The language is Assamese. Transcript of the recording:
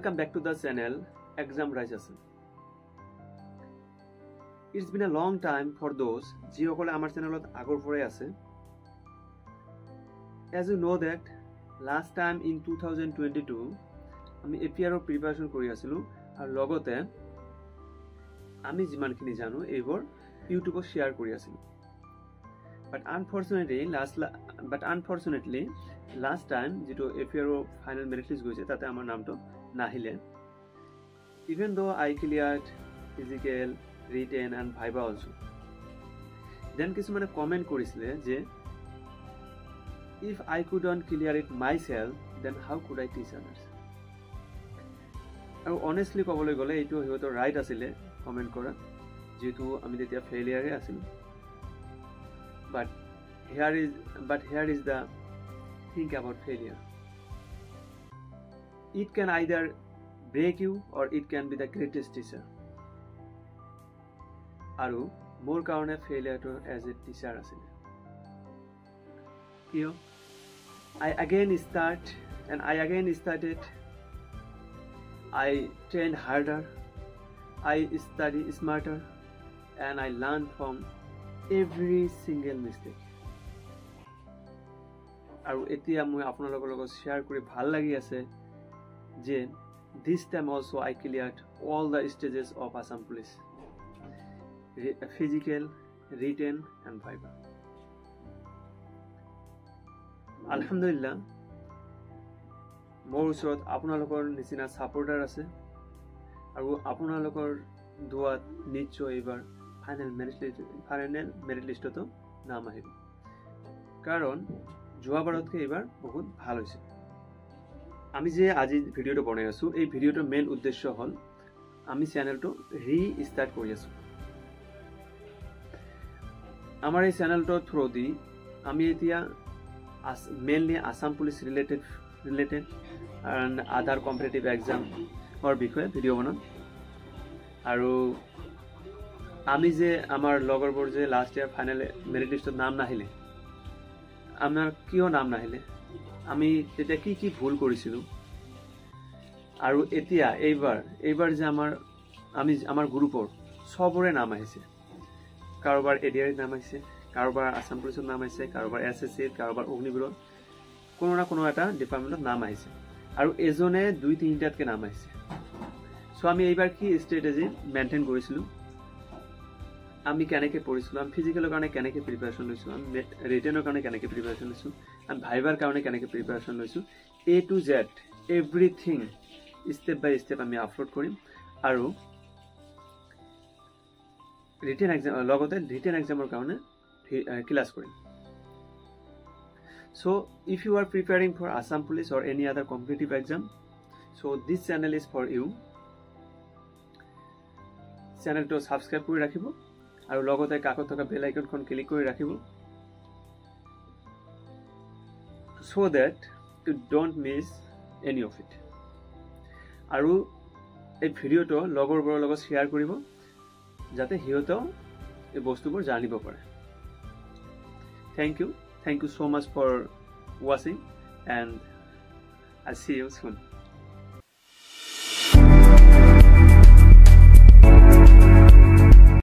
Welcome back to the channel Exam Rising. It's been a long time for those যিসকলে আমাৰ চেনেলত আগৰ পৰাই আছে. As you know that last time in 2022 আমি APR প্ৰিপাৰেচন কৰি আছিলো আৰু লগতে আমি যিমানখিনি জানো এইবোৰ ইউটিউবত শেয়াৰ কৰি আছিলো. But unfortunately last time যেটো APR ফাইনাল মেৰিট লিষ্ট গৈছে তাতে আমাৰ নামটো নাহিলে. Even though I cleared physical, written and viva also. Then কিছুমানে কমেন্ট কৰিছিলে যে if I couldn't clear it myself then how could I teach others? আৰু honestly ক'বলৈ গ'লে এইটো হিহঁতৰ ৰাইট আছিলে কমেন্ট কৰা যেটো আমি তেতিয়া ফেইলিয়াৰ আছিল. But here is the thing about failure. It can either break you or it can be the greatest teacher. আৰু মোৰ কাৰণে ফেইলিয়াৰটো এজ এ টিচাৰ আছিল. কিয় I again started. I trained harder. I studied smarter and I learned from every single mistake. আৰু এতিয়া মই আপোনালোকৰ লগত শেয়াৰ কৰি ভাল লাগি আছে যে this time also I cleared all the stages of Assam Police. Physical, written and viva. Alhamdulillah মোৰ ওচৰত আপোনালোকৰ নিচিনা সাপোৰ্টাৰ আছে আৰু আপোনালোকৰ দুৱাত নিশ্চয় এইবাৰ ফাইনেল মেৰিট লিষ্টতো নাম আহিব কাৰণ যোৱাবাৰতকৈ এইবাৰ বহুত ভাল হৈছে. আমি যে আজি ভিডিঅ'টো বনাই আছো এই ভিডিঅ'টোৰ মেইন উদ্দেশ্য হ'ল আমি চেনেলটো ৰিষ্টাৰ্ট কৰি আছো. আমাৰ এই চেনেলটোৰ থ্ৰু দি আমি এতিয়া mainly Assam police related and other competitive exam or বিষয়ে ভিডিও বনাম. আৰু আমি যে আমাৰ লগৰবোৰ যে লাষ্ট ইয়াৰ ফাইনেল মেৰিট লিষ্টত নাম নাহিলে আমাৰ কিয় নাম নাহিলে আমি তেতিয়া কি ভুল কৰিছিলো আৰু এতিয়া এইবাৰ যে আমাৰ গ্ৰুপৰ সবৰে নাম আহিছে. কাৰোবাৰ এডিআৰ নাম আহিছে, কাৰোবাৰ আসাম পুলিচৰ নাম আহিছে, কাৰোবাৰ এছএছচি, কাৰোবাৰ অগ্নিবীৰত কোনো না কোনো এটা ডিপাৰ্টমেণ্টত নাম আহিছে আৰু এজনে 2-3টাতকৈ নাম আহিছে. সো আমি এইবাৰ কি ষ্ট্ৰেটেজি মেইনটেইন কৰিছিলো, আমি কেনেকৈ পঢ়িছিলো, আমি ফিজিকেলৰ কাৰণে কেনেকৈ প্ৰিপাৰেশ্যন লৈছো, আমি ৰিটেনৰ কাৰণে কেনেকৈ প্ৰিপাৰেশ্যন লৈছো, আমি ভাইভাৰ কাৰণে কেনেকৈ প্ৰিপাৰেশ্যন লৈছো, A to Z everything step by step আমি আপলোড কৰিম আৰু লগতে ৰিটেন এক্সামৰ কাৰণে ক্লাছ কৰিম. So if you are preparing for Assam Police or any other competitive exam, so this channel is for you. Channel to subscribe কৰি ৰাখিব আৰু লগতে কাষত থকা বেল আইকনখন ক্লিক কৰি ৰাখিব so that you don't miss any of it. আৰু এই ভিডিঅ'টো লগৰবোৰৰ লগত শ্বেয়াৰ কৰিব যাতে সিহঁতেও এই বস্তুবোৰ জানিব পাৰে. Thank you so much for watching and I'll see you soon.